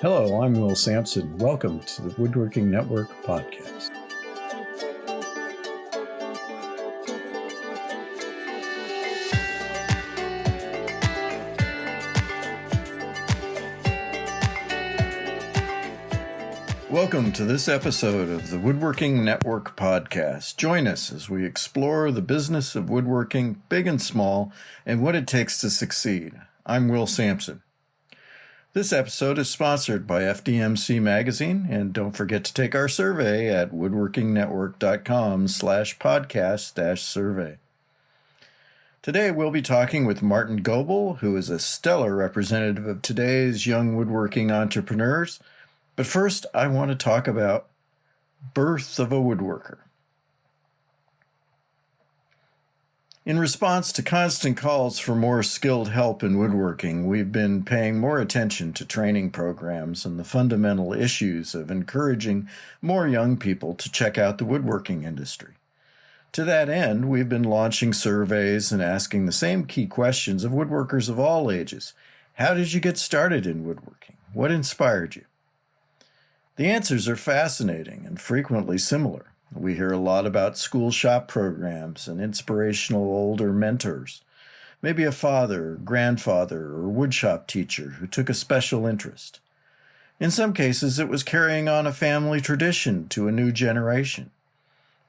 Hello, I'm Sampson. Welcome to the Woodworking Network podcast. Welcome to this episode of the Woodworking Network podcast. Join us as we explore the business of woodworking, big and small, and what it takes to succeed. I'm Will Sampson. This episode is sponsored by Fdmc magazine, and don't forget to take our survey at woodworkingnetwork.com/podcast-survey. Today we'll be talking with Martin Goebel, who is a stellar representative of today's young woodworking entrepreneurs. But first, I want to talk about birth of a woodworker. In response to constant calls for more skilled help in woodworking, we've been paying more attention to training programs and the fundamental issues of encouraging more young people to check out the woodworking industry. To that end, we've been launching surveys and asking the same key questions of woodworkers of all ages. How did you get started in woodworking? What inspired you? The answers are fascinating and frequently similar. We hear a lot about school shop programs and inspirational older mentors, maybe a father, grandfather, or woodshop teacher who took a special interest. In some cases, it was carrying on a family tradition to a new generation.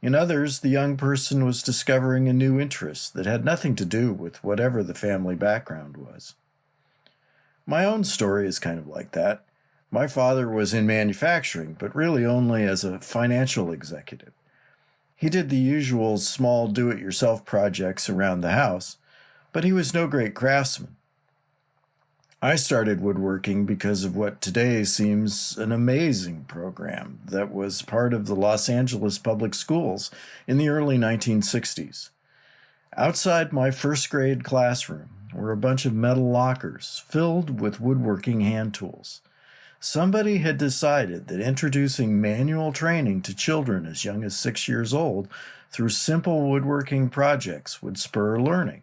In others, the young person was discovering a new interest that had nothing to do with whatever the family background was. My own story is kind of like that. My father was in manufacturing, but really only as a financial executive. He did the usual small do-it-yourself projects around the house, but he was no great craftsman. I started woodworking because of what today seems an amazing program that was part of the Los Angeles public schools in the early 1960s. Outside my first grade classroom were a bunch of metal lockers filled with woodworking hand tools. Somebody had decided that introducing manual training to children as young as 6 years old through simple woodworking projects would spur learning.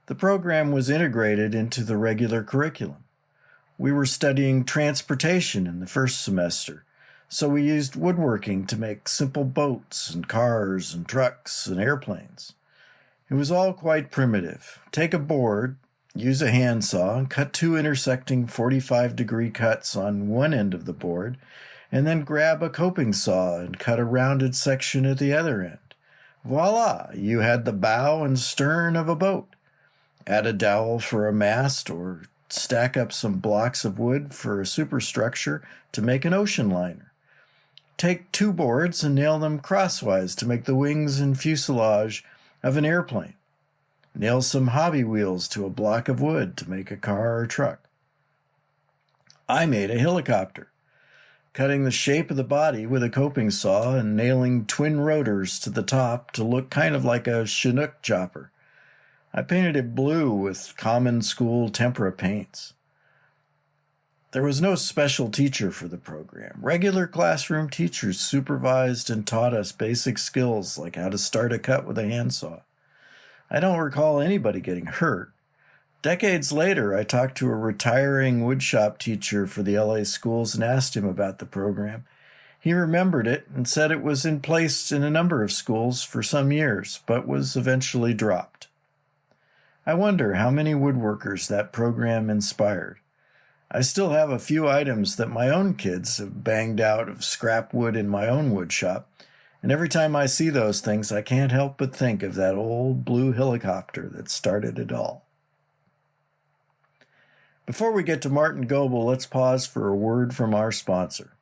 The program was integrated into the regular curriculum. We were studying transportation in the first semester, so we used woodworking to make simple boats and cars and trucks and airplanes. It was all quite primitive. Take a board, use a handsaw, and cut two intersecting 45-degree cuts on one end of the board, and then grab a coping saw and cut a rounded section at the other end. Voila! You had the bow and stern of a boat. Add a dowel for a mast, or stack up some blocks of wood for a superstructure to make an ocean liner. Take two boards and nail them crosswise to make the wings and fuselage of an airplane. Nail some hobby wheels to a block of wood to make a car or truck. I made a helicopter, cutting the shape of the body with a coping saw and nailing twin rotors to the top to look kind of like a Chinook chopper. I painted it blue with common school tempera paints. There was no special teacher for the program. Regular classroom teachers supervised and taught us basic skills like how to start a cut with a handsaw. I don't recall anybody getting hurt. Decades later, I talked to a retiring woodshop teacher for the LA schools and asked him about the program. He remembered it and said it was in place in a number of schools for some years, but was eventually dropped. I wonder how many woodworkers that program inspired. I still have a few items that my own kids have banged out of scrap wood in my own woodshop. And every time I see those things, I can't help but think of that old blue helicopter that started it all. Before we get to Martin Goebel, let's pause for a word from our sponsor.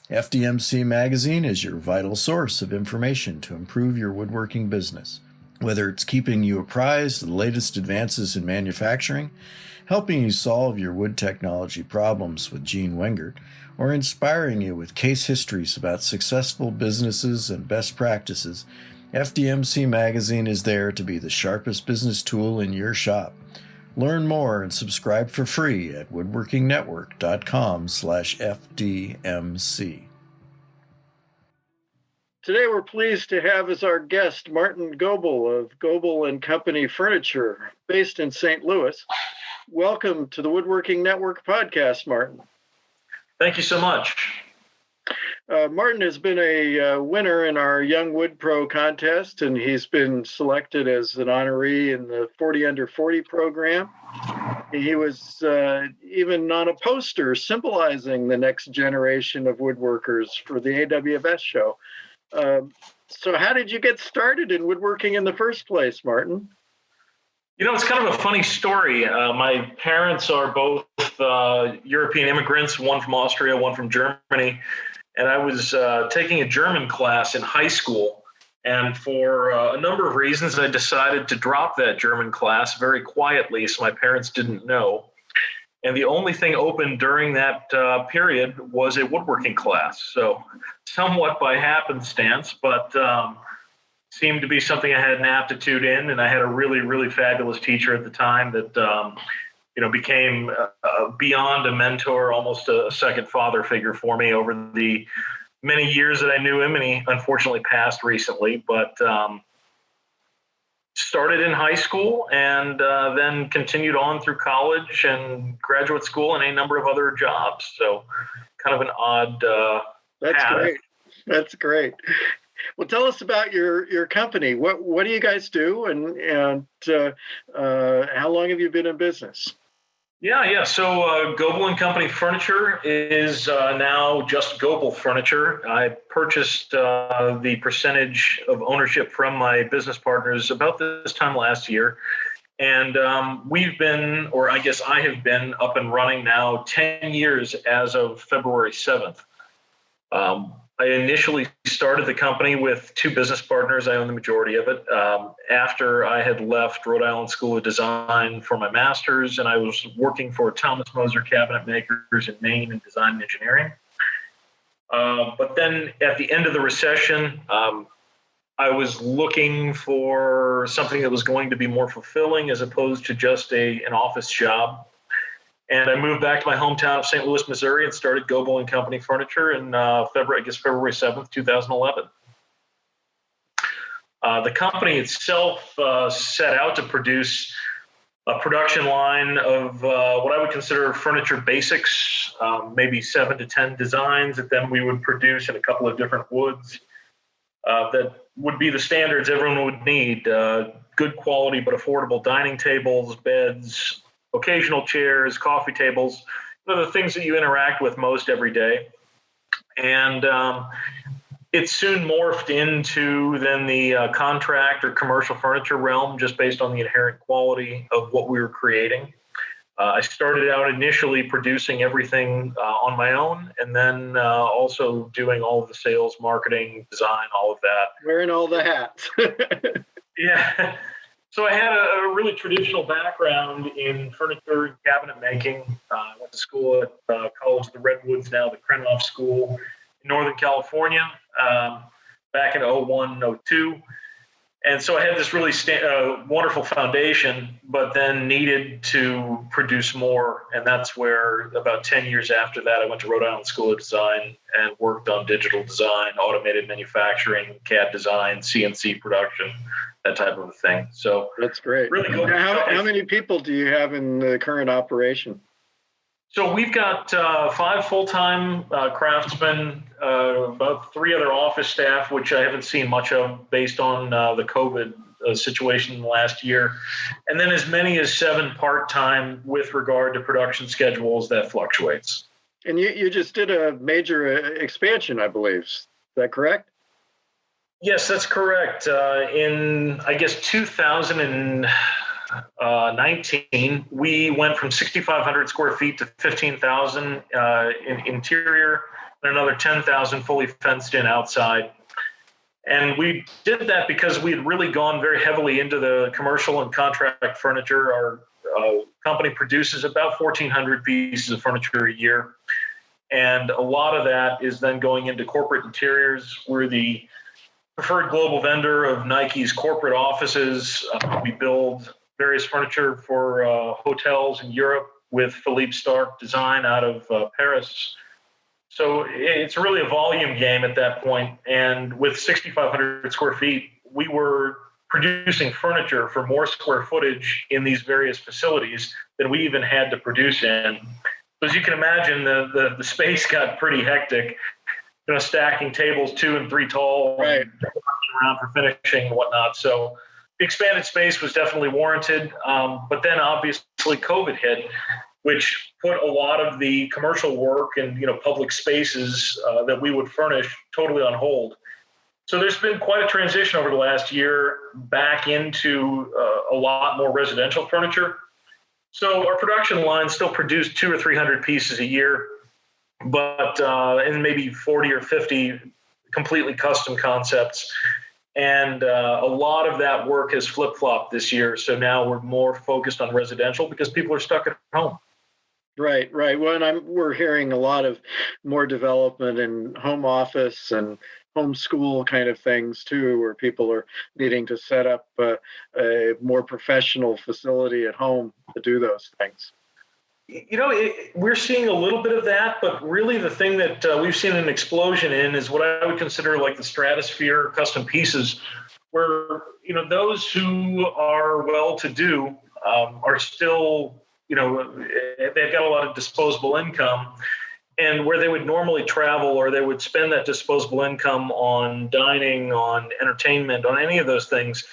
Fdmc magazine is your vital source of information to improve your woodworking business. Whether it's keeping you apprised of the latest advances in manufacturing, helping you solve your wood technology problems with Gene Wengert, or inspiring you with case histories about successful businesses and best practices, Fdmc magazine is there to be the sharpest business tool in your shop. Learn more and subscribe for free at woodworkingnetwork.com/FDMC. Today we're pleased to have as our guest Martin Goebel of Goebel and Company Furniture, based in St. Louis. Welcome to the Woodworking Network podcast, Martin. Thank you so much. Martin has been a winner in our Young Wood Pro contest, and he's been selected as an honoree in the 40 Under 40 program. He was even on a poster symbolizing the next generation of woodworkers for the AWFS show. So how did you get started in woodworking in the first place, Martin? You know, it's kind of a funny story. My parents are both European immigrants, one from Austria, one from Germany. And I was taking a German class in high school. And for a number of reasons, I decided to drop that German class very quietly so my parents didn't know. And the only thing open during that period was a woodworking class. So somewhat by happenstance, but seemed to be something I had an aptitude in. And I had a really, really fabulous teacher at the time that became beyond a mentor, almost a second father figure for me over the many years that I knew him. And he unfortunately passed recently, but started in high school and then continued on through college and graduate school and a number of other jobs. So kind of an odd That's path. Great. That's great. Well, tell us about your company. What do you guys do, and how long have you been in business? Yeah. So Goebel and Company Furniture is now just Goebel Furniture. I purchased the percentage of ownership from my business partners about this time last year. And we've been, or I guess I have been up and running now 10 years as of February 7th. I initially started the company with two business partners. I own the majority of it. After I had left Rhode Island School of Design for my master's, and I was working for Thomas Moser Cabinet Makers in Maine in design and engineering. But then at the end of the recession, I was looking for something that was going to be more fulfilling as opposed to just an office job. And I moved back to my hometown of St. Louis, Missouri, and started Goebel and Company Furniture in February 7th, 2011. The company itself set out to produce a production line of what I would consider furniture basics, maybe 7 to 10 designs that then we would produce in a couple of different woods that would be the standards everyone would need. Good quality but affordable dining tables, beds, occasional chairs, coffee tables, the things that you interact with most every day. And it soon morphed into then the contract or commercial furniture realm just based on the inherent quality of what we were creating. I started out initially producing everything on my own, and then also doing all of the sales, marketing, design, all of that. Wearing all the hats. Yeah. So I had a really traditional background in furniture and cabinet making. I went to school at College of the Redwoods, now the Krenoff School in Northern California, back in 01, 02. And so I had this really wonderful foundation, but then needed to produce more. And that's where about 10 years after that, I went to Rhode Island School of Design and worked on digital design, automated manufacturing, CAD design, CNC production, that type of a thing. So that's great. Really cool. How many people do you have in the current operation? So we've got 5 full-time craftsmen, about 3 other office staff, which I haven't seen much of based on the COVID situation in the last year, and then as many as 7 part-time with regard to production schedules that fluctuates. And you just did a major expansion, I believe. Is that correct? Yes, that's correct. In, I guess, 2019, we went from 6,500 square feet to 15,000 in interior and another 10,000 fully fenced in outside. And we did that because we had really gone very heavily into the commercial and contract furniture. Our company produces about 1,400 pieces of furniture a year. And a lot of that is then going into corporate interiors. We're the preferred global vendor of Nike's corporate offices. We build various furniture for hotels in Europe with Philippe Starck Design out of Paris. So it's really a volume game at that point. And with 6,500 square feet, we were producing furniture for more square footage in these various facilities than we even had to produce in. So as you can imagine, the space got pretty hectic, stacking tables 2 and 3 tall, right, and around for finishing and whatnot. So the expanded space was definitely warranted. But then obviously COVID hit, which put a lot of the commercial work and public spaces that we would furnish totally on hold. So there's been quite a transition over the last year back into a lot more residential furniture. So our production line still produced 200 or 300 pieces a year, but and maybe 40 or 50 completely custom concepts. And a lot of that work has flip-flopped this year. So now we're more focused on residential because people are stuck at home. right. Well, we're hearing a lot of more development in home office and homeschool kind of things too, where people are needing to set up a more professional facility at home to do those things. We're seeing a little bit of that, but really the thing that we've seen an explosion in is what I would consider like the stratosphere custom pieces, where those who are well-to-do are still they've got a lot of disposable income, and where they would normally travel or they would spend that disposable income on dining, on entertainment, on any of those things,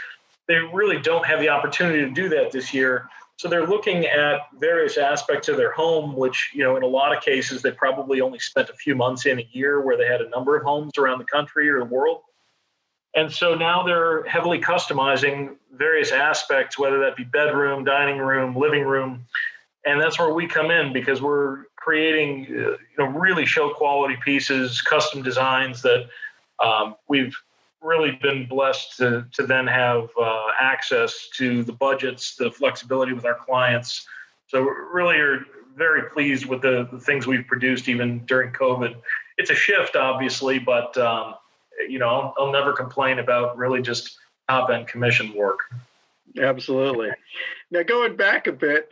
they really don't have the opportunity to do that this year. So they're looking at various aspects of their home, which, in a lot of cases, they probably only spent a few months in a year where they had a number of homes around the country or the world. And so now they're heavily customizing various aspects, whether that be bedroom, dining room, living room. And that's where we come in, because we're creating, really show quality pieces, custom designs that we've really been blessed to then have access to the budgets, the flexibility with our clients. So really are very pleased with the things we've produced even during COVID. It's a shift, obviously, but I'll never complain about really just top-end commission work. Absolutely. Now, going back a bit,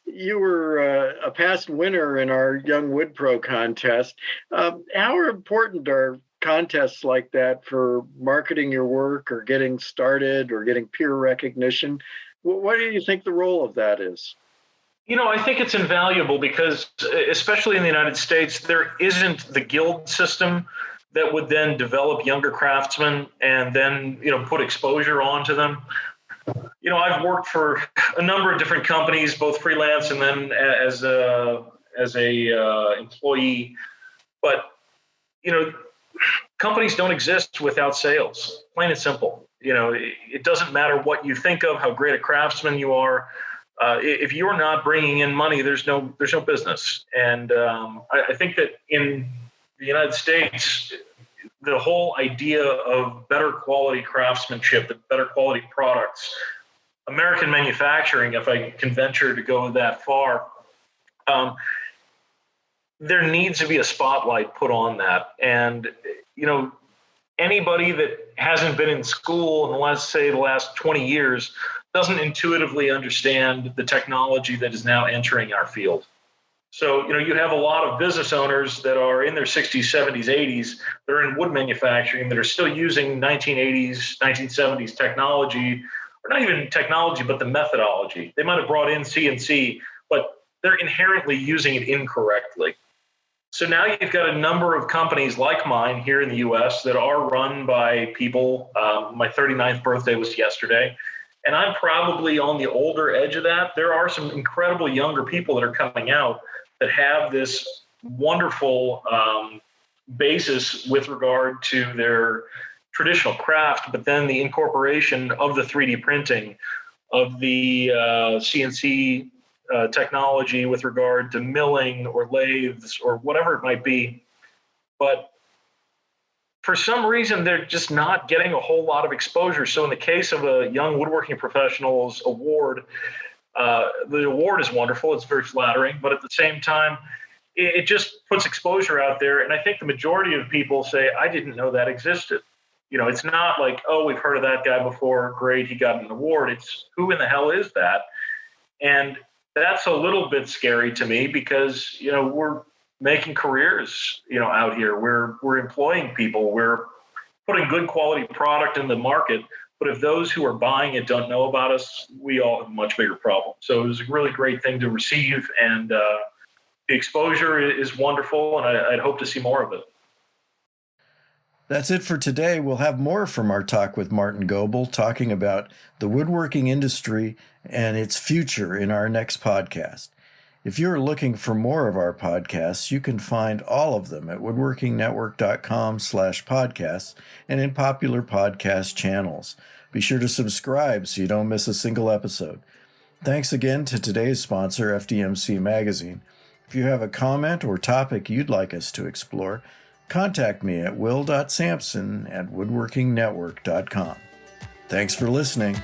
you were a past winner in our Young Wood Pro contest. How important are contests like that for marketing your work or getting started or getting peer recognition? What do you think the role of that is? I think it's invaluable because, especially in the United States, there isn't the guild system that would then develop younger craftsmen and then, put exposure onto them. I've worked for a number of different companies, both freelance and then as a employee. But, companies don't exist without sales, plain and simple. It doesn't matter what you think of, how great a craftsman you are. If you're not bringing in money, there's no business. And I think that in the United States, the whole idea of better quality craftsmanship, the better quality products, American manufacturing, if I can venture to go that far, there needs to be a spotlight put on that. And, anybody that hasn't been in school in the last 20 years doesn't intuitively understand the technology that is now entering our field. So, you have a lot of business owners that are in their 60s, 70s, 80s, they're in wood manufacturing that are still using 1980s, 1970s technology, or not even technology, but the methodology. They might have brought in CNC, but they're inherently using it incorrectly. So now you've got a number of companies like mine here in the US that are run by people. My 39th birthday was yesterday, and I'm probably on the older edge of that. There are some incredible younger people that are coming out that have this wonderful basis with regard to their traditional craft, but then the incorporation of the 3D printing, of the CNC technology with regard to milling or lathes or whatever it might be. But for some reason, they're just not getting a whole lot of exposure. So in the case of a Young Woodworking Professionals award, the award is wonderful. It's very flattering, but at the same time, it just puts exposure out there. And I think the majority of people say, I didn't know that existed. It's not like, oh, we've heard of that guy before. Great, he got an award. It's who in the hell is that? And that's a little bit scary to me because, we're making careers, out here. We're employing people. We're putting good quality product in the market. But if those who are buying it don't know about us, we all have a much bigger problem. So it was a really great thing to receive, and the exposure is wonderful, and I'd hope to see more of it. That's it for today. We'll have more from our talk with Martin Goebel, talking about the woodworking industry and its future in our next podcast. If you're looking for more of our podcasts, you can find all of them at woodworkingnetwork.com/podcasts and in popular podcast channels. Be sure to subscribe so you don't miss a single episode. Thanks again to today's sponsor, Fdmc Magazine. If you have a comment or topic you'd like us to explore, contact me at will.sampson@woodworkingnetwork.com. Thanks for listening.